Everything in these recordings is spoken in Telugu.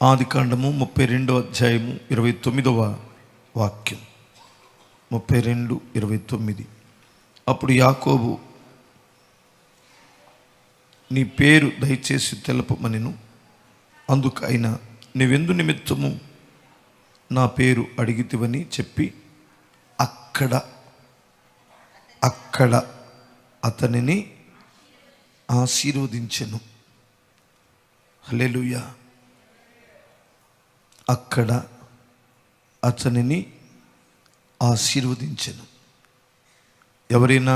ఆదికాండము 32వ అధ్యాయము 29వ వాక్యం. 32:29. అప్పుడు యాకోబు, నీ పేరు దయచేసి తెలపమనెను. అందుకు ఆయన, నీవెందు నిమిత్తము నా పేరు అడిగితివని చెప్పి అక్కడ అతనిని ఆశీర్వదించెను. హల్లెలూయా. అక్కడ అతనిని ఆశీర్వదించెను. ఎవరైనా?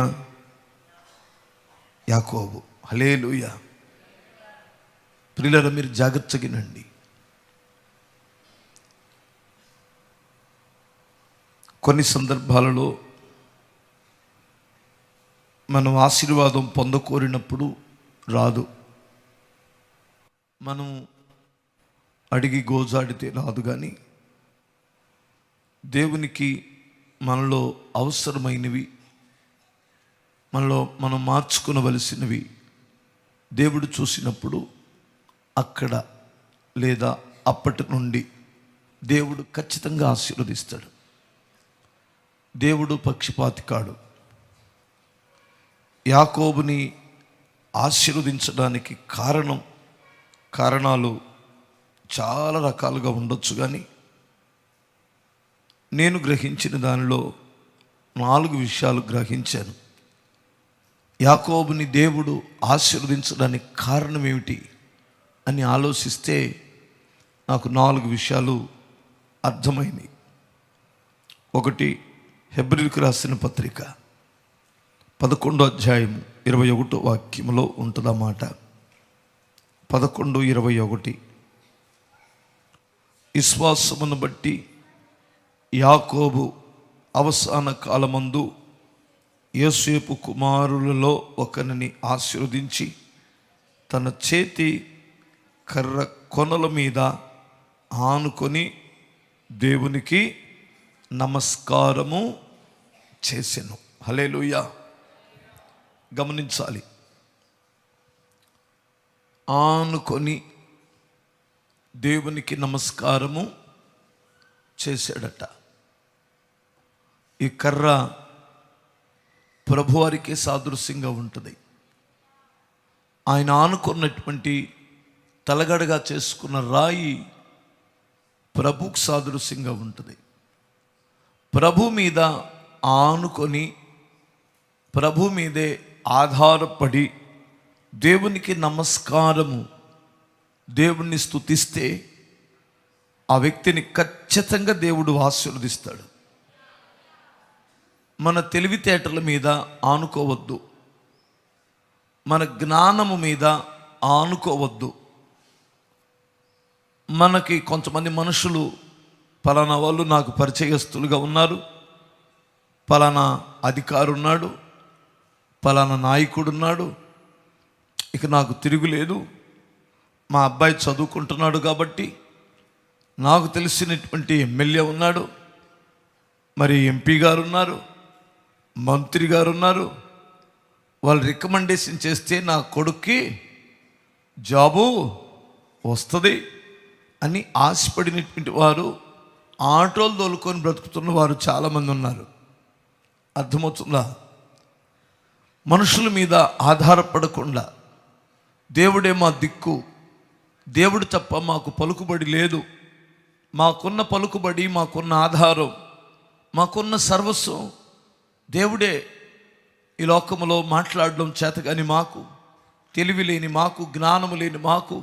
యాకోబు. హల్లెలూయా. ప్రియులారా, మీరు జాగ్రత్తగా వినండి. కొన్ని సందర్భాలలో మనం ఆశీర్వాదం పొందకోరినప్పుడు రాదు. మనం అడిగి గోజాడితే రాదు. కానీ దేవునికి మనలో అవసరమైనవి, మనలో మనం మార్చుకునవలసినవి దేవుడు చూసినప్పుడు అక్కడ లేదా అప్పటి నుండి దేవుడు ఖచ్చితంగా ఆశీర్వదిస్తాడు. దేవుడు పక్షపాతి కాడు. యాకోబుని ఆశీర్వదించడానికి కారణాలు చాలా రకాలుగా ఉండొచ్చు. కానీ నేను గ్రహించిన దానిలో 4 విషయాలు గ్రహించాను. యాకోబుని దేవుడు ఆశీర్వదించడానికి కారణం ఏమిటి అని ఆలోచిస్తే నాకు 4 విషయాలు అర్థమైనవి. 1, హెబ్రీయులకు రాసిన పత్రిక 11వ అధ్యాయం 21వ వాక్యంలో ఉంటుందన్నమాట. 11:21. విశ్వాసమును బట్టి యాకోబు అవసాన కాలమందు యోసేపు కుమారులలో ఒకరిని ఆశీర్వదించి తన చేతి కర్ర కొనల మీద ఆనుకొని దేవునికి నమస్కారము చేసెను. హల్లెలూయా. గమనించాలి. ఆనుకొని దేవునికి నమస్కారము చేశాడట. ఈ కర్ర ప్రభువారికి సాదృశ్యంగా ఉంటుంది. ఆయన ఆనుకున్నటువంటి తలగడగా చేసుకున్న రాయి ప్రభుకు సాదృశ్యంగా ఉంటుంది. ప్రభు మీద ఆనుకొని ప్రభు మీదే ఆధారపడి దేవునికి నమస్కారము, దేవుణ్ణి స్తుతిస్తే ఆ వ్యక్తిని ఖచ్చితంగా దేవుడు ఆశీర్వదిస్తాడు. మన తెలివితేటల మీద ఆనుకోవద్దు, మన జ్ఞానము మీద ఆనుకోవద్దు. మనకి కొంతమంది మనుషులు, పలానా వాళ్ళు నాకు పరిచయస్తులుగా ఉన్నారు, పలానా అధికారి ఉన్నాడు, పలానా నాయకుడున్నాడు, ఇక నాకు తిరుగులేదు, మా అబ్బాయి చదువుకుంటున్నాడు కాబట్టి, నాకు తెలిసినటువంటి ఎమ్మెల్యే ఉన్నాడు, మరి ఎంపీ గారు ఉన్నారు, మంత్రి గారు ఉన్నారు, వాళ్ళు రికమెండేషన్ చేస్తే నా కొడుక్కి జాబు వస్తుంది అని ఆశపడినటువంటి వారు ఆటోలు తోలుకొని బ్రతుకుతున్న వారు చాలామంది ఉన్నారు. అర్థమవుతుందా? మనుషుల మీద ఆధారపడకుండా దేవుడే మా దిక్కు, దేవుడు తప్ప మాకు పలుకుబడి లేదు, మాకున్న పలుకుబడి, మాకున్న ఆధారం, మాకున్న సర్వస్వం దేవుడే. ఈ లోకములో మాట్లాడడం చేతగాని మాకు, తెలివి లేని మాకు, జ్ఞానము లేని మాకు,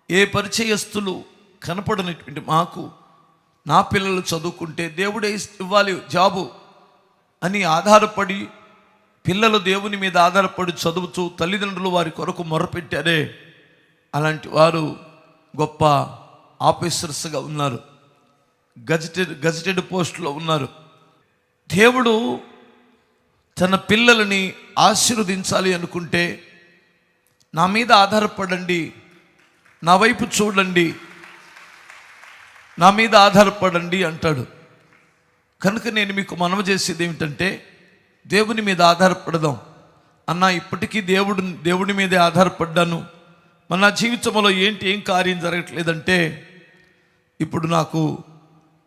ఏ పరిచయస్తులు కనపడనటువంటి మాకు, నా పిల్లలు చదువుకుంటే దేవుడే ఇవ్వాలి జాబు అని ఆధారపడి, పిల్లలు దేవుని మీద ఆధారపడి చదువుతూ తల్లిదండ్రులు వారి కొరకు మొరపెట్టారే, అలాంటి వారు గొప్ప ఆఫీసర్స్గా ఉన్నారు, గజెటెడ్ పోస్టులో ఉన్నారు. దేవుడు తన పిల్లలని ఆశీర్వదించాలి అనుకుంటే నా మీద ఆధారపడండి, నా వైపు చూడండి, నా మీద ఆధారపడండి అంటాడు. కనుక నేను మీకు మనవి చేసేది ఏమిటంటే, దేవుని మీద ఆధారపడదాం. అన్న ఇప్పటికీ దేవుడి మీదే ఆధారపడ్డాను, మన జీవితంలో ఏం కార్యం జరగట్లేదంటే ఇప్పుడు నాకు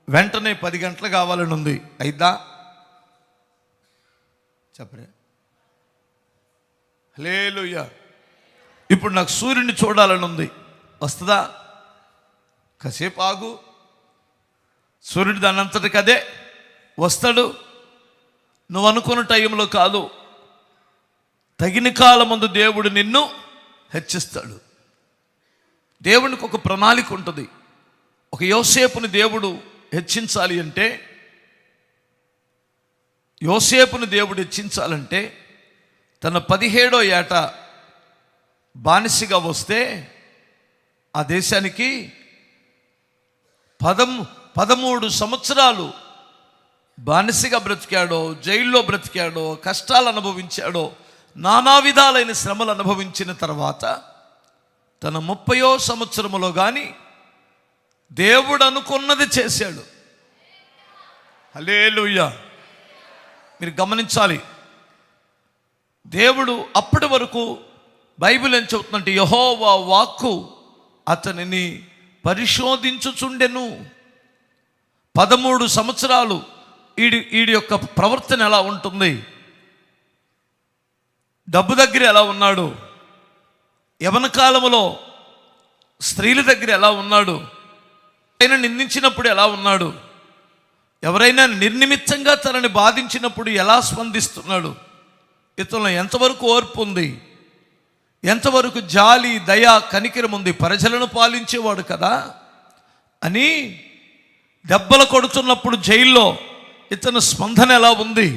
వెంటనే 10 గంటలు కావాలని ఉంది, అయిద్దా? చెప్పరే. హల్లెలూయా. ఇప్పుడు నాకు సూర్యుడిని చూడాలని ఉంది, వస్తుందా? కాసేపు ఆగు, సూర్యుడు దాని అంతటికి అదే వస్తాడు. నువ్వు అనుకున్న టైంలో కాదు, తగిన కాలం ముందు దేవుడు నిన్ను హెచ్చిస్తాడు. దేవునికి ఒక ప్రణాళిక ఉంటుంది. ఒక యోసేపుని దేవుడు హెచ్చించాలి అంటే, యోసేపుని దేవుడు హెచ్చించాలంటే తన 17వ ఏట బానిసగా వస్తే ఆ దేశానికి 13 సంవత్సరాలు బానిసగా బ్రతికాడో, జైల్లో బ్రతికాడో, కష్టాలు అనుభవించాడో, నానా విధాలైన శ్రమలు అనుభవించిన తర్వాత తన 30వ సంవత్సరములో కానీ దేవుడు అనుకున్నది చేశాడు. హల్లెలూయా. మీరు గమనించాలి, దేవుడు అప్పటి వరకు బైబిల్ ఏం చెబుతుందంటే, యెహోవా వాక్కు అతనిని పరిశోధించుచుండెను. 13 సంవత్సరాలు వీడి యొక్క ప్రవర్తన ఎలా ఉంటుంది, డబ్బు దగ్గర ఎలా ఉన్నాడు, యవన కాలంలో స్త్రీల దగ్గర ఎలా ఉన్నాడు, ఎవరైనా నిందించినప్పుడు ఎలా ఉన్నాడు, ఎవరైనా నిర్నిమిత్తంగా తనని బాధించినప్పుడు ఎలా స్పందిస్తున్నాడు, ఇతను ఎంతవరకు ఓర్పు ఉంది, ఎంతవరకు జాలి, దయ, కనికరం ఉంది, ప్రజలను పాలించేవాడు కదా అని దెబ్బలు కొడుతున్నప్పుడు జైల్లో ఇతను స్పందన ఎలా ఉంది,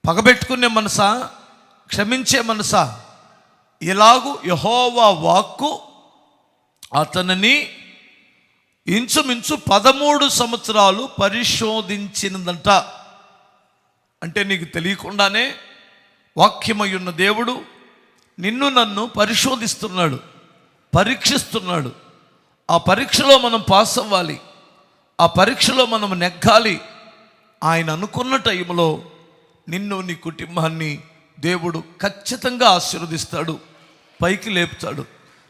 పగబెట్టుకునే మనసా, క్షమించే మనసా, ఇలాగూ యెహోవా వాక్కు అతనిని ఇంచుమించు 13 సంవత్సరాలు పరిశోధించినదంట. అంటే నీకు తెలియకుండానే వాక్యమై ఉన్న దేవుడు నిన్ను నన్ను పరిశోధిస్తున్నాడు, పరీక్షిస్తున్నాడు. ఆ పరీక్షలో మనం పాస్ అవ్వాలి, ఆ పరీక్షలో మనం నెగ్గాలి. ఆయన అనుకున్న టైంలో నిన్ను, నీ కుటుంబాన్ని దేవుడు ఖచ్చితంగా ఆశీర్వదిస్తాడు, పైకి లేపుతాడు.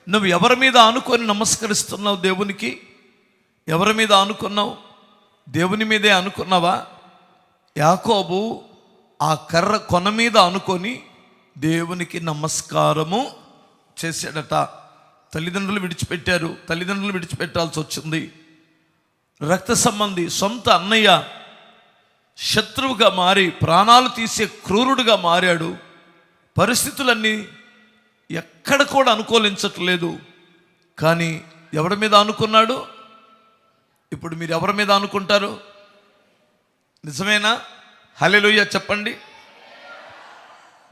నువ్వు ఎవరి మీద ఆనుకొని నమస్కరిస్తున్నావు దేవునికి? ఎవరి మీద ఆనుకున్నావు? దేవుని మీదే అనుకున్నావా? యాకోబు ఆ కర్ర కొన మీద అనుకొని దేవునికి నమస్కారము చేశాడట. తల్లిదండ్రులు విడిచిపెట్టారు, తల్లిదండ్రులు విడిచిపెట్టాల్సి వచ్చింది. రక్త సంబంధి సొంత అన్నయ్య శత్రువుగా మారి ప్రాణాలు తీసే క్రూరుడుగా మారాడు. పరిస్థితులన్నీ ఎక్కడ కూడా అనుకూలించట్లేదు. కానీ ఎవరి మీద అనుకున్నాడు? ఇప్పుడు మీరు ఎవరి మీద అనుకుంటారు? నిజమేనా? హల్లెలూయా చెప్పండి.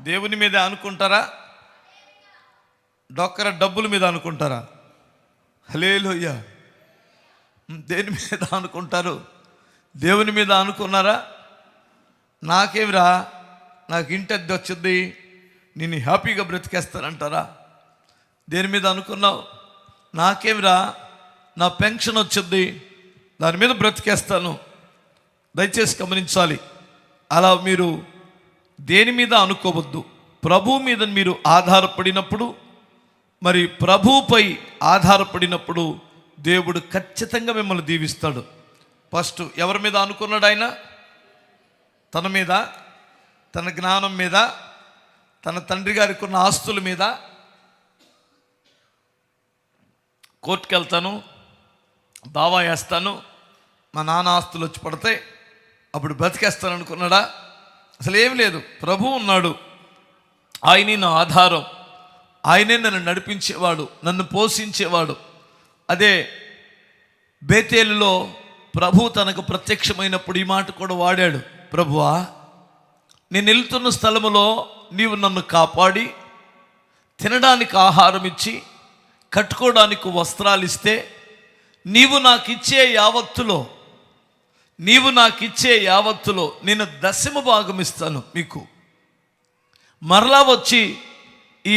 దేవుని మీద అనుకుంటారా? డొక్కర డబ్బుల మీద అనుకుంటారా? హల్లెలూయా. దేని మీద అనుకుంటారు? దేవుని మీద అనుకున్నారా? నాకేమిరా, నాకు ఇంటి అద్దె వచ్చింది, నేను హ్యాపీగా బ్రతికేస్తానంటారా? దేని మీద అనుకున్నావు? నాకేమిరా, నా పెన్షన్ వచ్చింది, దాని మీద బ్రతికేస్తాను. దయచేసి గమనించాలి, అలా మీరు దేని మీద అనుకోవద్దు. ప్రభు మీద మీరు ఆధారపడినప్పుడు, మరి ప్రభుపై ఆధారపడినప్పుడు దేవుడు ఖచ్చితంగా మిమ్మల్ని దీవిస్తాడు. ఫస్ట్ ఎవరి మీద అనుకున్నాడు ఆయన? తన మీద, తన జ్ఞానం మీద, తన తండ్రి గారికి ఉన్న ఆస్తుల మీద. కోర్టుకు వెళ్తాను, దావా వేస్తాను, మా నాన్న ఆస్తులు వచ్చి పడితే అప్పుడు బ్రతికేస్తాను అనుకున్నాడా? అసలు ఏం లేదు. ప్రభు ఉన్నాడు, ఆయనే నా ఆధారం, ఆయనే నన్ను నడిపించేవాడు, నన్ను పోషించేవాడు. అదే బేతేలులో ప్రభు తనకు ప్రత్యక్షమైనప్పుడు ఈ మాట కూడా వాడాడు. ప్రభువా, నేను వెళ్తున్న స్థలములో నీవు నన్ను కాపాడి, తినడానికి ఆహారం ఇచ్చి, కట్టుకోవడానికి వస్త్రాలు ఇస్తే, నీవు నాకు ఇచ్చే యావత్తులో నేను 10వ భాగం ఇస్తాను మీకు. మరలా వచ్చి ఈ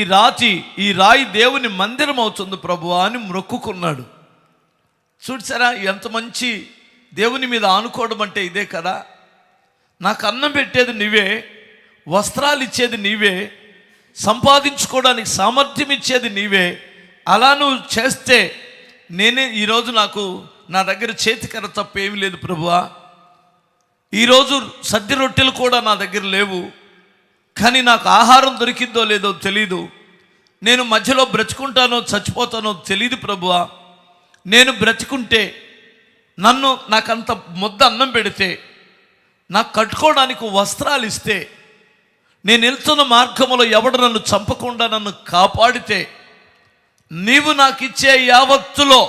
రాయి దేవుని మందిరం అవుతుంది ప్రభువా అని మొక్కుకున్నాడు. చూసారా ఎంత మంచి దేవుని మీద ఆనుకోవడం అంటే ఇదే కదా. నాకు అన్నం పెట్టేది నీవే, వస్త్రాలు ఇచ్చేది నీవే, సంపాదించుకోవడానికి సామర్థ్యం ఇచ్చేది నీవే. అలా నువ్వు చేస్తే ఈరోజు నా దగ్గర చేతికర తప్ప ఏమీ లేదు ప్రభువా, ఈరోజు సద్ది రొట్టెలు కూడా నా దగ్గర లేవు, కానీ నాకు ఆహారం దొరికిందో లేదో తెలీదు, నేను మధ్యలో బ్రతుకుంటానో చచ్చిపోతానో తెలీదు ప్రభువా, నేను బ్రతుకుంటే నాకంత ముద్ద అన్నం పెడితే, నాకు కట్టుకోవడానికి వస్త్రాలు ఇస్తే, నేను వెళ్తున్న మార్గంలో ఎవడు నన్ను చంపకుండా నన్ను కాపాడితే, నీవు నాకు ఇచ్చే యావత్తులో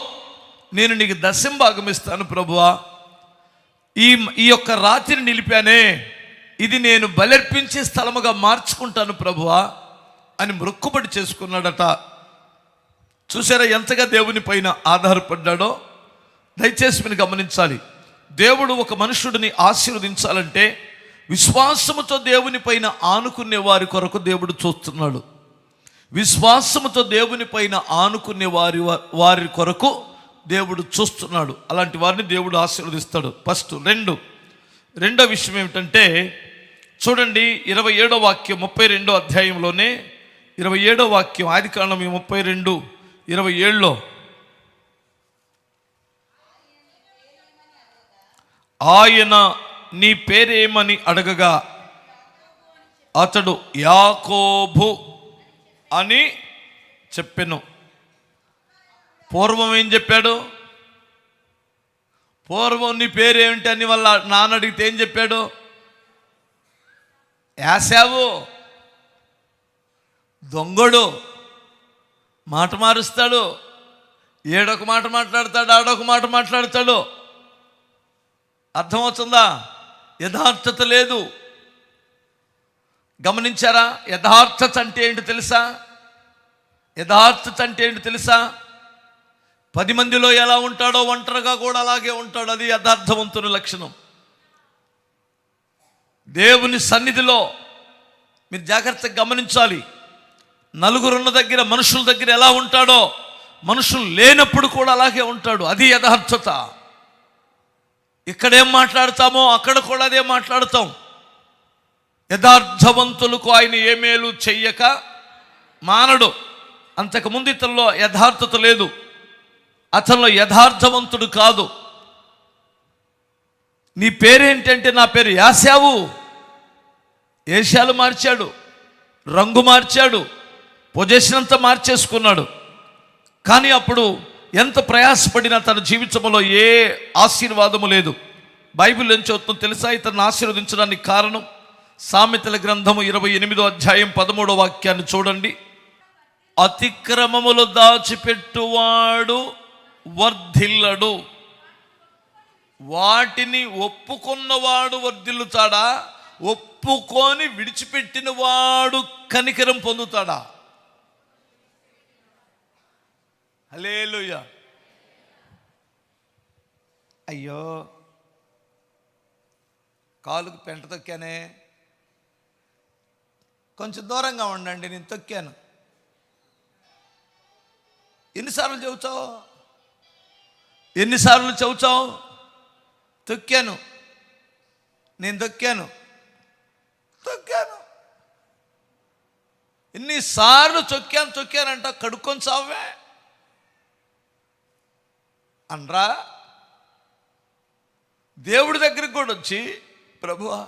నేను నీకు దశంభాగం ఇస్తాను ప్రభువా. ఈ యొక్క రాత్రిని నిలిపానే, ఇది నేను బలర్పించే స్థలముగా మార్చుకుంటాను ప్రభువా అని మొక్కుబడి చేసుకున్నాడట. చూసారా ఎంతగా దేవుని పైన ఆధారపడ్డాడో? దయచేసి మీరు గమనించాలి. దేవుడు ఒక మనుషుడిని ఆశీర్వదించాలంటే విశ్వాసముతో దేవుని పైన ఆనుకునే వారి కొరకు దేవుడు చూస్తున్నాడు. విశ్వాసముతో దేవుని పైన ఆనుకునే వారి కొరకు దేవుడు చూస్తున్నాడు. అలాంటి వారిని దేవుడు ఆశీర్వదిస్తాడు. ఫస్ట్ రెండో విషయం ఏమిటంటే, చూడండి 27వ వాక్యం 32వ అధ్యాయంలోనే 27వ వాక్యం, ఆదికాండం 32:27లో, ఆయన నీ పేరేమని అడగగా అతడు యాకోబు అని చెప్పెను. పూర్వం ఏం చెప్పాడు? పూర్వం నీ పేరేమిటి అని వాళ్ళ నాన్న అడిగితే ఏం చెప్పాడు? యాసావు. దొంగడు, మాట మారుస్తాడు, ఏడొక మాట మాట్లాడతాడు, ఆడొక మాట మాట్లాడతాడు. అర్థమవుతుందా? యథార్థత లేదు. గమనించారా? యథార్థత అంటే ఏంటి తెలుసా? యథార్థత అంటే ఏంటి తెలుసా? 10 మందిలో ఎలా ఉంటాడో ఒంటరిగా కూడా అలాగే ఉంటాడు. అది యథార్థవంతుని లక్షణం. దేవుని సన్నిధిలో మీరు జాగ్రత్తగా గమనించాలి. నలుగురున్న దగ్గర, మనుషుల దగ్గర ఎలా ఉంటాడో మనుషులు లేనప్పుడు కూడా అలాగే ఉంటాడు. అది యథార్థత. ఇక్కడేం మాట్లాడతామో అక్కడ కూడా అదే మాట్లాడతాం. యథార్థవంతులకు ఆయన ఏ మేలు చెయ్యక మానడు. అంతకుముందు ఇతనిలో యథార్థత లేదు, అతనిలో యథార్థవంతుడు కాదు. నీ పేరేంటంటే, నా పేరు యాసావు. ఏషాలు మార్చాడు, రంగు మార్చాడు, పొజిషన్ అంతా మార్చేసుకున్నాడు. కానీ అప్పుడు ఎంత ప్రయాసపడినా తన జీవితంలో ఏ ఆశీర్వాదము లేదు. బైబిల్ ఏం చెబుతుందో తెలుసా? ఇతన్ని ఆశీర్వదించడానికి కారణం సామెతల గ్రంథము 28వ అధ్యాయం 13వ వాక్యాన్ని చూడండి. అతిక్రమములు దాచిపెట్టువాడు వర్ధిల్లడు, వాటిని ఒప్పుకున్నవాడు వర్ధిల్లుతాడా? ఒప్పుకొని విడిచిపెట్టిన వాడు కనికరం పొందుతాడా? హల్లెలూయా. అయ్యో, కాలుకు పెంట తొక్కానే, కొంచెం దూరంగా ఉండండి, నేను తొక్కాను. ఎన్నిసార్లు చెబుతావు? తొక్కాను, నేను తొక్కాను. ఎన్నిసార్లు తొక్కానంట. కడుక్కొని చావే అనరా? దేవుడి దగ్గరికి కూడా వచ్చి, ప్రభువా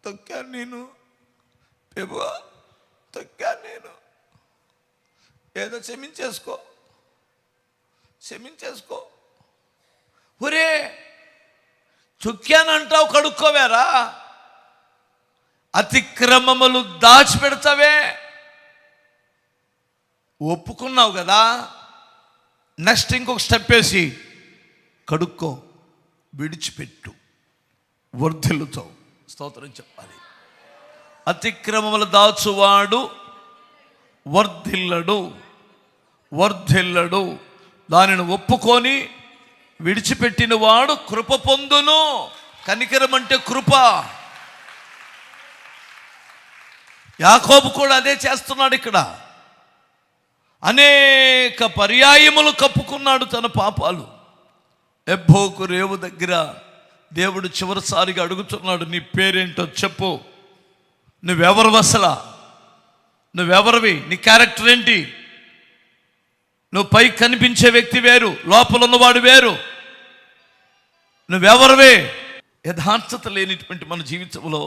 తొక్కాను నేను, ప్రభువా తొక్కాను నేను, ఏదో క్షమించేసుకో. ఒరే, తొక్కానంటావు, కడుక్కోవేరా? అతిక్రమములు దాచిపెడతావే. ఒప్పుకున్నావు కదా, నెక్స్ట్ ఇంకొక స్టెప్ వేసి కడుక్కో, విడిచిపెట్టు, వర్ధిల్లుతావు. స్తోత్రం చెప్పాలి. అతిక్రమములు దాచువాడు వర్ధిల్లడు, దానిని ఒప్పుకొని విడిచిపెట్టిన వాడు కృప పొందును. కనికరం అంటే కృప. యాకోబు కూడా అదే చేస్తున్నాడు. ఇక్కడ అనేక పర్యాయములు కప్పుకున్నాడు తన పాపాలు. ఎబ్బోకు రేవు దగ్గర దేవుడు చివరిసారిగా అడుగుతున్నాడు, నీ పేరేంటో చెప్పు, నువ్వెవరు, అసలా నువ్వెవరివి, నీ క్యారెక్టర్ ఏంటి, నువ్వు పైకి కనిపించే వ్యక్తి వేరు, లోపల ఉన్నవాడు వేరు. నువ్వెవరివే? యథార్థత లేనిటువంటి మన జీవితంలో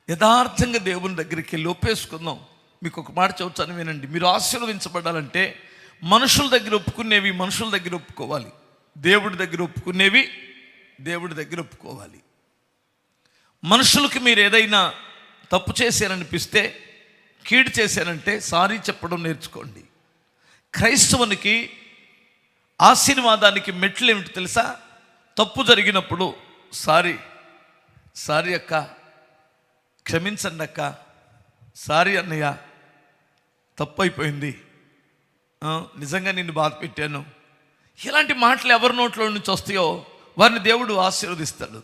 యథార్థంగా దేవుని దగ్గరికి వెళ్ళి ఒప్పేసుకుందాం. మీకు ఒక మాట చెబుతాను, వినండి. మీరు ఆశీర్వదించబడాలంటే మనుషుల దగ్గర ఒప్పుకునేవి మనుషుల దగ్గర ఒప్పుకోవాలి, దేవుడి దగ్గర ఒప్పుకునేవి దేవుడి దగ్గర ఒప్పుకోవాలి. మనుషులకి మీరు ఏదైనా తప్పు చేశారనిపిస్తే, కీడు చేశారంటే సారీ చెప్పడం నేర్చుకోండి. క్రైస్తవునికి ఆశీర్వాదానికి మెట్లు ఏమిటి తెలుసా? తప్పు జరిగినప్పుడు సారీ అక్క, క్షమించండి అక్క, సారీ అన్నయ్య, తప్పు అయిపోయింది, నిజంగా నిన్ను బాధ పెట్టాను. ఇలాంటి మాటలు ఎవరి నోట్లో నుంచి వస్తాయో వారిని దేవుడు ఆశీర్వదిస్తాడు.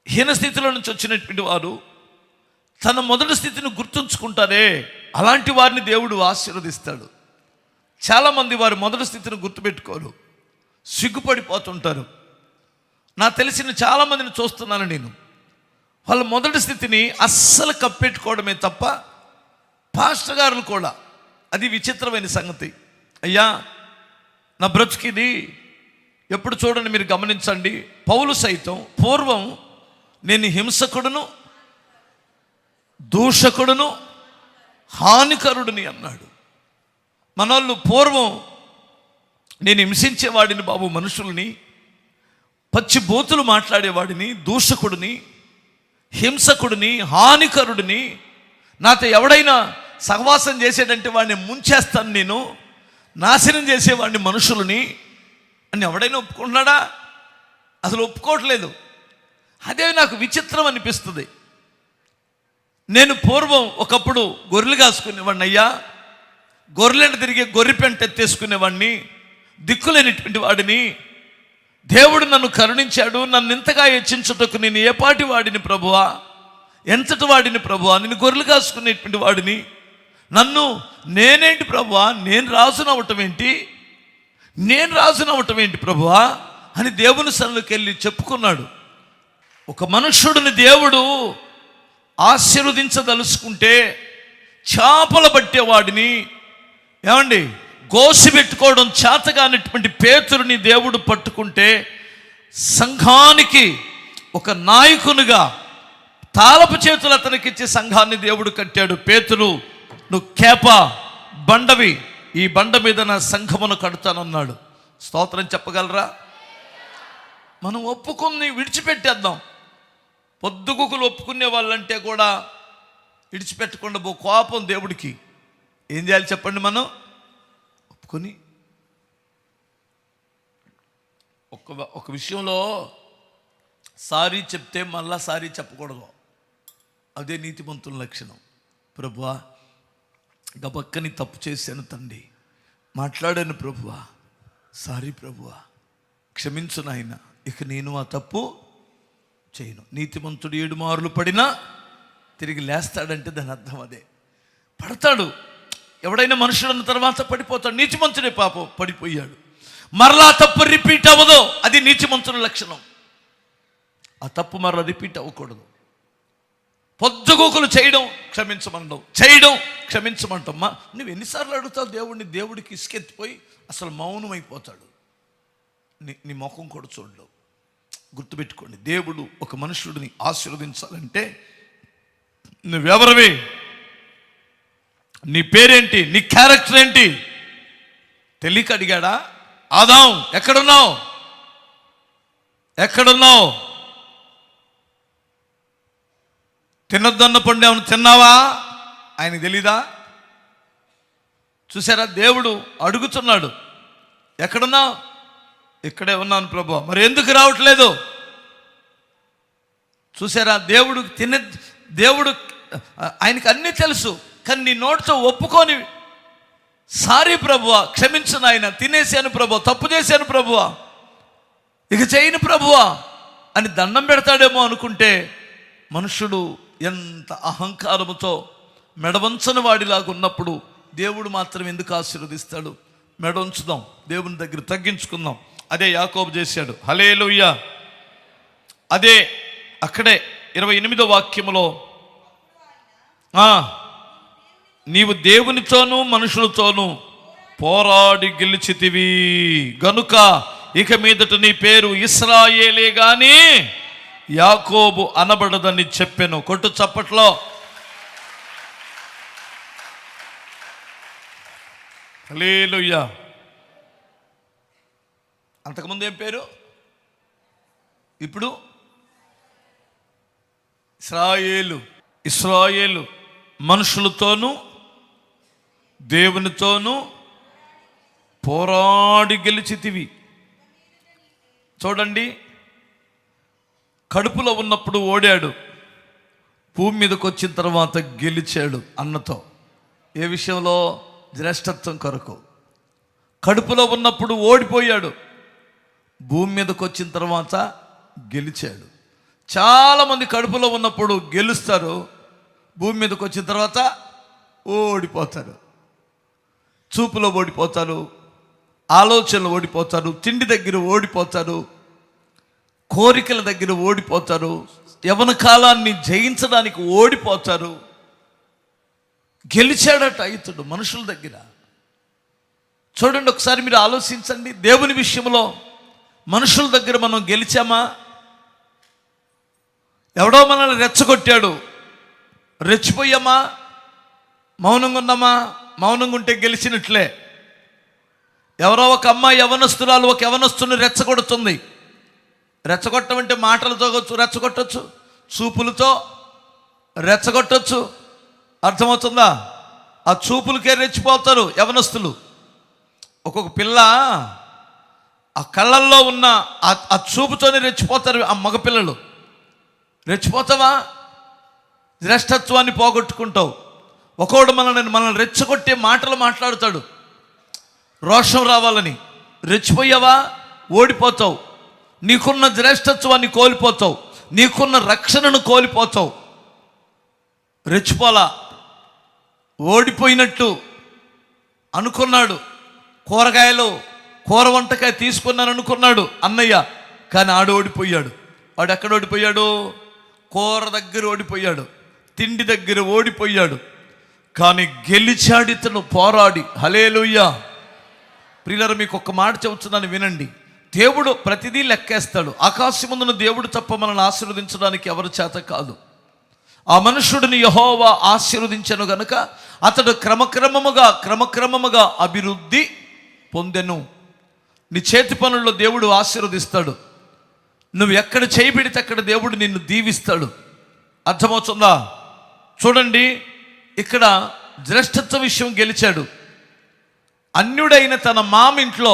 హీన స్థితిలో నుంచి వచ్చినటువంటి వారు తన మొదటి స్థితిని గుర్తుంచుకుంటారే, అలాంటి వారిని దేవుడు ఆశీర్వదిస్తాడు. చాలామంది వారి మొదటి స్థితిని గుర్తుపెట్టుకోరు, సిగ్గుపడిపోతుంటారు. నాకు తెలిసిన చాలామందిని చూస్తున్నాను నేను. వాళ్ళ మొదటి స్థితిని అస్సలు కప్పెట్టుకోవడమే తప్ప, పాస్టర్ గారులు కూడా, అది విచిత్రమైన సంగతి. అయ్యా నా బ్రతుకిది, ఎప్పుడు చూడండి మీరు గమనించండి, పౌలు సైతం పూర్వం నేను హింసకుడును, దూషకుడును, హానికరుడిని అన్నాడు. మనోళ్ళు పూర్వం నేను హింసించేవాడిని బాబు, మనుషుల్ని, పచ్చి బూతులు మాట్లాడేవాడిని, దూషకుడిని, హింసకుడిని, హానికరుడిని, నాతో ఎవడైనా సహవాసం చేసేటంటే వాడిని ముంచేస్తాను, నేను నాశనం చేసేవాడిని మనుషులని అని ఎవడైనా ఒప్పుకుంటున్నాడా? అసలు ఒప్పుకోవట్లేదు. అదే నాకు విచిత్రం అనిపిస్తుంది. నేను పూర్వం ఒకప్పుడు గొర్రెలు కాసుకునేవాడిని అయ్యా, గొర్రెలను తిరిగి గొర్రె పెంట ఎత్తేసుకునేవాడిని, దిక్కులేనిటువంటి వాడిని. దేవుడు నన్ను కరుణించాడు, నన్ను ఇంతగా హెచ్చించుటకు నేను ఏ పాటి వాడిని ప్రభువా, ఎంతటి వాడిని ప్రభువా, నేను గొర్రెలు కాసుకునేటువంటి వాడిని, నన్ను నేనేంటి ప్రభువా, నేను రాజునవటం ఏంటి ప్రభువా అని దేవుని సన్నిధికి వెళ్ళి చెప్పుకున్నాడు. ఒక మనుష్యుడిని దేవుడు ఆశీర్వదించదలుచుకుంటే చేపలు పట్టేవాడిని, ఏమండి, గోసి పెట్టుకోవడం చేతగానటువంటి పేతురుని దేవుడు పట్టుకుంటే సంఘానికి ఒక నాయకునిగా తాళపు చేతులు అతనికి ఇచ్చి సంఘాన్ని దేవుడు కట్టాడు. పేతురు, నువ్వు కేప బండవి, ఈ బండ మీద నా సంఘమును కడతానన్నాడు. స్తోత్రం చెప్పగలరా? మనం ఒప్పుకుని విడిచిపెట్టేద్దాం. పొద్దుగుకులు ఒప్పుకునే వాళ్ళంటే కూడా విడిచిపెట్టకుండా కోపం దేవుడికి. ఏం చేయాలి చెప్పండి? మనం ఒప్పుకొని ఒక విషయంలో సారీ చెప్తే మళ్ళా సారీ చెప్పకూడదు. అదే నీతిమంతుల లక్షణం. ప్రభువా, గబక్కని తప్పు చేశాను తండ్రి, మాట్లాడాను ప్రభువా, సారీ ప్రభువా, క్షమించు నాయన, ఇక నేను ఆ తప్పు చేయను. నీతిమంతుడు 7 మార్లు పడినా తిరిగి లేస్తాడంటే దాని అర్థం అదే. పడతాడు, ఎవడైనా మనుషుడు అన్న తర్వాత పడిపోతాడు. నీతిమంతుడే పాపం పడిపోయాడు, మరలా తప్పు రిపీట్ అవ్వదు. అది నీతిమంతుల లక్షణం. ఆ తప్పు మరలా రిపీట్ అవ్వకూడదు. పొద్దుగూకులు చేయడం క్షమించమంటావు, చేయడం క్షమించమంటమ్మా. నువ్వు ఎన్నిసార్లు అడుగుతావు దేవుడిని? దేవుడికి ఇసుకెత్తిపోయి అసలు మౌనం అయిపోతాడు. నీ ముఖం కూడా చూడలేవు. గుర్తుపెట్టుకోండి, దేవుడు ఒక మనుషుడిని ఆశీర్వదించాలంటే నువ్వెవరివి, నీ పేరేంటి, నీ క్యారెక్టర్ ఏంటి తెలియక అడిగాడా? ఆదాం ఎక్కడున్నావు, తినొద్దన్న పండు ఏమైనా తిన్నావా? ఆయనకు తెలీదా? చూసారా, దేవుడు అడుగుతున్నాడు, ఎక్కడున్నావు? ఇక్కడే ఉన్నాను ప్రభు. మరి ఎందుకు రావట్లేదు? చూసారా, దేవుడు ఆయనకి అన్నీ తెలుసు. కానీ నీ నోటితో ఒప్పుకొని సారీ ప్రభువా, క్షమించు నాయన, తినేసాను ప్రభువా, తప్పు చేశాను ప్రభువా, ఇక చేయను ప్రభువా అని దండం పెడతాడేమో అనుకుంటే, మనుషుడు ఎంత అహంకారముతో మెడవంచని వాడిలాగా ఉన్నప్పుడు దేవుడు మాత్రం ఎందుకు ఆశీర్వదిస్తాడు? మెడవంచుదాం, దేవుని దగ్గర తగ్గించుకుందాం. అదే యాకోబు చేశాడు. హల్లెలూయా. అదే అక్కడే 28వ వాక్యములో, నీవు దేవునితోనూ మనుషులతోనూ పోరాడి గెలిచితివి గనుక ఇక మీదట నీ పేరు ఇశ్రాయేలే గాని యాకోబు అనబడదని చెప్పెను. కొట్టు చప్పట్లో. హల్లెలూయా. అంతకుముందు ఏం పేరు? ఇప్పుడు ఇశ్రాయేలు. ఇశ్రాయేలు మనుషులతోనూ దేవునితోనూ పోరాడి గెలిచితివి. చూడండి, కడుపులో ఉన్నప్పుడు ఓడాడు, భూమి మీదకి వచ్చిన తర్వాత గెలిచాడు అన్నతో. ఏ విషయంలో? జ్యేష్ఠత్వం కొరకు. కడుపులో ఉన్నప్పుడు ఓడిపోయాడు, భూమి మీదకి వచ్చిన తర్వాత గెలిచాడు. చాలామంది కడుపులో ఉన్నప్పుడు గెలుస్తారు, భూమి మీదకి వచ్చిన తర్వాత ఓడిపోతారు. చూపులో ఓడిపోతారు, ఆలోచనలు ఓడిపోతారు, తిండి దగ్గర ఓడిపోతారు, కోరికల దగ్గర ఓడిపోతారు, యవ్వన కాలాన్ని జయించడానికి ఓడిపోతారు. గెలిచాడట ఇతడు మనుషుల దగ్గర. చూడండి, ఒకసారి మీరు ఆలోచించండి. దేవుని విషయంలో మనుషుల దగ్గర మనం గెలిచామా? ఎవడో మనల్ని రెచ్చగొట్టాడు, రెచ్చిపోయామా? మౌనంగా ఉన్నామా? మౌనంగా ఉంటే గెలిచినట్లే. ఎవరో ఒక అమ్మాయి యవనస్తురాలు ఒక యవనస్తుని రెచ్చగొడుతుంది. రెచ్చగొట్టమంటే మాటలతో రెచ్చగొట్టచ్చు, చూపులతో రెచ్చగొట్టచ్చు. అర్థమవుతుందా? ఆ చూపులకే రెచ్చిపోతారు యవనస్తులు. ఒక్కొక్క పిల్ల ఆ కళ్ళల్లో ఉన్న ఆ చూపుతోనే రెచ్చిపోతారు ఆ మగపిల్లలు. రెచ్చిపోతావా? జ్యేష్ఠత్వాన్ని పోగొట్టుకుంటావు. ఒకడు మనల్ని రెచ్చగొట్టే మాటలు మాట్లాడుతాడు, రోషం రావాలని. రెచ్చిపోయావా? ఓడిపోతావు. నీకున్న జ్యేష్ఠత్వాన్ని కోల్పోతావు, నీకున్న రక్షణను కోల్పోతావు. రెచ్చిపోలా. ఓడిపోయినట్టు అనుకున్నాడు. కూర వంటకాయ తీసుకున్నాను అనుకున్నాడు అన్నయ్య, కానీ ఆడు ఓడిపోయాడు. వాడు ఎక్కడ ఓడిపోయాడు? కూర దగ్గర ఓడిపోయాడు, తిండి దగ్గర ఓడిపోయాడు. కానీ గెలిచాడు ఇతను పోరాడి. హల్లెలూయా. ప్రియులారా, మీకు ఒక మాట చెబుతున్నాను వినండి. దేవుడు ప్రతిదీ లెక్కేస్తాడు. ఆకాశమందున దేవుడు తప్ప మనల్ని ఆశీర్వదించడానికి ఎవరి చేత కాదు. ఆ మనుషుడిని యెహోవా ఆశీర్వదించెను గనుక అతడు క్రమక్రమముగా అభివృద్ధి పొందెను. నీ చేతి పనుల్లో దేవుడు ఆశీర్వదిస్తాడు. నువ్వు ఎక్కడ చేయి పెడితే అక్కడ దేవుడు నిన్ను దీవిస్తాడు. అర్థమవుతుందా? చూడండి, ఇక్కడ జ్యేష్ఠత్వ విషయం గెలిచాడు. అన్యుడైన తన మామింట్లో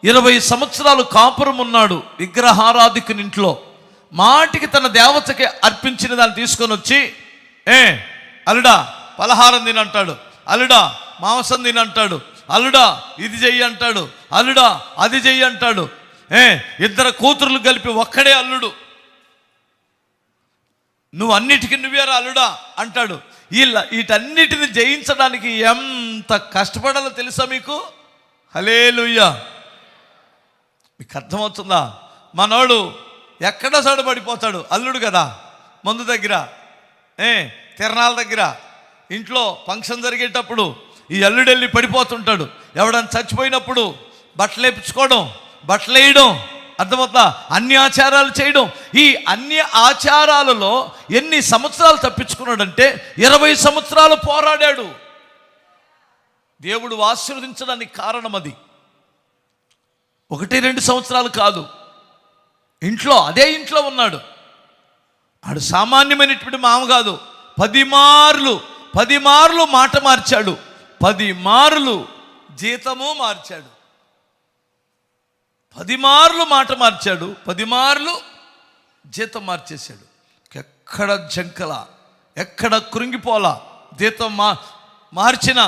20 సంవత్సరాలు కాపురం ఉన్నాడు, విగ్రహారాధికుని ఇంట్లో. మాటికి తన దేవతకి అర్పించిన దాన్ని తీసుకొని వచ్చి, అల్లుడా పలహారం తినంటాడు, అల్లుడా మాంసం తినంటాడు, అల్లుడా ఇది చెయ్యి అంటాడు, అల్లుడా అది చెయ్యి అంటాడు. ఇద్దరు కూతుర్లు కలిపి ఒక్కడే అల్లుడు, నువ్వు అన్నిటికీ నువ్వేరా అల్లుడా అంటాడు. వీటన్నిటిని జయించడానికి ఎంత కష్టపడాలో తెలుసా మీకు? హల్లెలూయా. మీకు అర్థమవుతుందా? మనోడు ఎక్కడో చోటపడిపోతాడు, అల్లుడు కదా. మందు దగ్గర, తిరణాల దగ్గర, ఇంట్లో ఫంక్షన్ జరిగేటప్పుడు ఈ అల్లుడు వెళ్ళి పడిపోతుంటాడు. ఎవడన్నా చచ్చిపోయినప్పుడు బట్టలు వేయించుకోవడం, బట్టలు వేయడం, అర్థమవుతుందా? అన్ని ఆచారాలు చేయడం. ఈ అన్ని ఆచారాలలో ఎన్ని సంవత్సరాలు తప్పించుకున్నాడంటే 20 సంవత్సరాలు పోరాడాడు. దేవుడు ఆశీర్వదించడానికి కారణం అది. 1-2 సంవత్సరాలు కాదు. అదే ఇంట్లో ఉన్నాడు. ఆడు సామాన్యమైనటువంటి మామ కాదు. 10 మార్లు మాట మార్చాడు, 10 మార్లు జీతము మార్చాడు. 10 మార్లు మాట మార్చాడు, 10 మార్లు జీతం మార్చేశాడు. ఎక్కడ జంకల, ఎక్కడ కృంగిపోలా. జీతం మార్చిన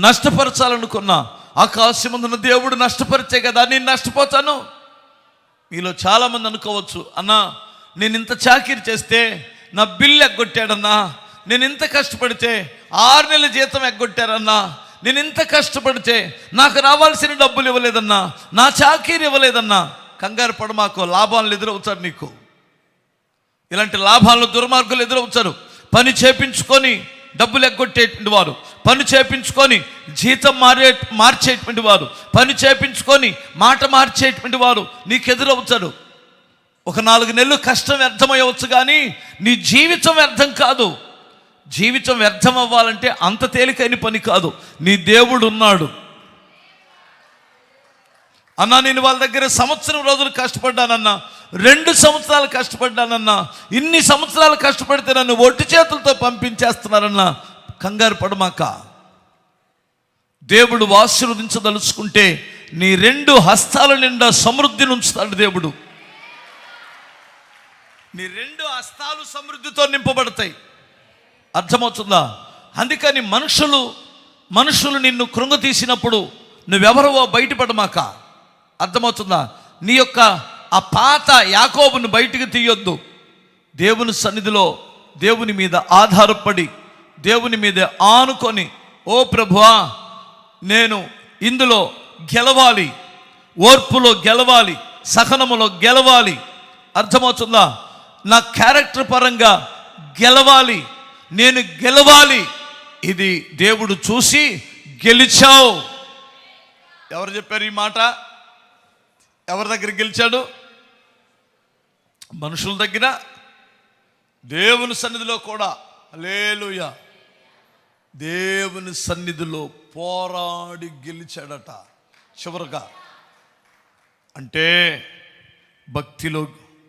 నష్టపరచాలనుకున్నా ఆకాశమందున దేవుడు నష్టపరిచే కదా నేను నష్టపోతాను. మీలో చాలామంది అనుకోవచ్చు, అన్నా నేను ఇంత చాకిరి చేస్తే నా బిల్లు ఎగ్గొట్టాడన్నా, నేను ఇంత కష్టపడితే 6 నెలల జీతం ఎగ్గొట్టారన్నా, నేను ఇంత కష్టపడితే నాకు రావాల్సిన డబ్బులు ఇవ్వలేదన్నా, నా చాకీరు ఇవ్వలేదన్నా. కంగారు పడమాకో, లాభాలను ఎదురవుతారు నీకు. ఇలాంటి లాభాలను దుర్మార్గులు ఎదురవుతారు. పని చేపించుకొని డబ్బులు ఎగ్గొట్టేటువంటి వారు, పని చేపించుకొని జీతం మార్చేటువంటి వారు, పని చేపించుకొని మాట మార్చేటువంటి వారు నీకు ఎదురవుతారు. ఒక 4 నెలలు కష్టం వ్యర్థమయ్యవచ్చు, కానీ నీ జీవితం వ్యర్థం కాదు. జీవితం వ్యర్థం అవ్వాలంటే అంత తేలికైన పని కాదు. నీ దేవుడు ఉన్నాడు. అన్నా, నేను వాళ్ళ దగ్గర 1 సంవత్సరం రోజులు కష్టపడ్డానన్నా, 2 సంవత్సరాలు కష్టపడ్డానన్నా, ఇన్ని సంవత్సరాలు కష్టపడితే నన్ను ఒట్టి చేతులతో పంపించేస్తున్నారన్నా, కంగారు పడమాక. దేవుడు ఆశీర్వదించదలుచుకుంటే నీ 2 హస్తాల నిండా సమృద్ధిని ఉంచుతాడు దేవుడు. నీ 2 హస్తాలు సమృద్ధితో నింపబడతాయి. అర్థమవుతుందా? అందుకని మనుషులు నిన్ను కృంగతీసినప్పుడు నువ్వెవరవో బయటపడమాక. అర్థమవుతుందా? నీ యొక్క ఆ పాత యాకోబును బయటికి తీయొద్దు. దేవుని సన్నిధిలో దేవుని మీద ఆధారపడి, దేవుని మీద ఆనుకొని, ఓ ప్రభువా, నేను ఇందులో గెలవాలి, ఓర్పులో గెలవాలి, సహనములో గెలవాలి. అర్థమవుతుందా? నా క్యారెక్టర్ పరంగా గెలవాలి, నేను గెలవాలి. ఇది దేవుడు చూసి గెలిచావు. ఎవరు చెప్పారు ఈ మాట? ఎవరి దగ్గర గెలిచాడు? మనుషుల దగ్గర, దేవుని సన్నిధిలో కూడా. హల్లెలూయా. దేవుని సన్నిధిలో పోరాడి గెలిచాడట చివరగా. అంటే భక్తిలో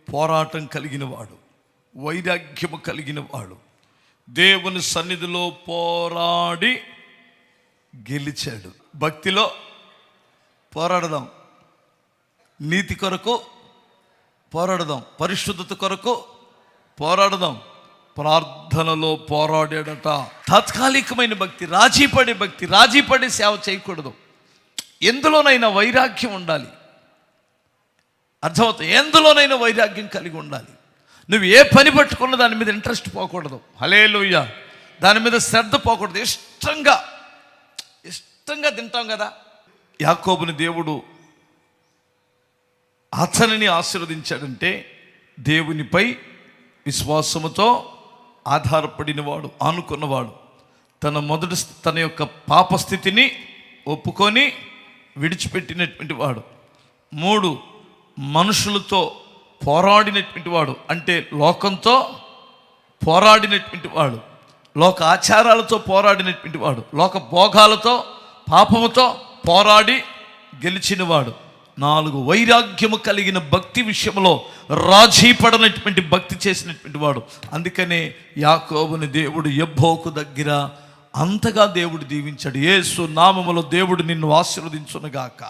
పోరాటం కలిగిన వాడు, వైరాగ్యము కలిగిన వాడు దేవుని సన్నిధిలో పోరాడి గెలిచాడు. భక్తిలో పోరాడదాం, నీతి కొరకు పోరాడదాం, పరిశుద్ధత కొరకు పోరాడదాం. ప్రార్థనలో పోరాడాడట. తాత్కాలికమైన భక్తి, రాజీపడే భక్తి, రాజీపడే సేవ చేయకూడదు. ఎందులోనైనా వైరాగ్యం ఉండాలి. అర్థమవుతుంది? ఎందులోనైనా వైరాగ్యం కలిగి ఉండాలి. నువ్వు ఏ పని పట్టుకున్న దాని మీద ఇంట్రెస్ట్ పోకూడదు. హల్లెలూయా. దాని మీద శ్రద్ధ పోకూడదు. ఇష్టంగా తింటాం కదా. యాకోబుని దేవుడు అతనిని ఆశీర్వదించాడంటే దేవునిపై విశ్వాసముతో ఆధారపడినవాడు, ఆనుకున్నవాడు, తన యొక్క పాపస్థితిని ఒప్పుకొని విడిచిపెట్టినటువంటి వాడు. 3, మనుషులతో పోరాడినటువంటి వాడు, అంటే లోకంతో పోరాడినటువంటి వాడు, లోక ఆచారాలతో పోరాడినటువంటి వాడు, లోక భోగాలతో, పాపముతో పోరాడి గెలిచినవాడు. 4, వైరాగ్యము కలిగిన భక్తి విషయంలో రాజీ పడనటువంటి భక్తి చేసినటువంటి వాడు. అందుకనే యాకోబుని దేవుడు యబ్బోకు దగ్గర అంతగా దేవుడు దీవించాడు. యేసు నామములో దేవుడు నిన్ను ఆశీర్వదించునుగాక.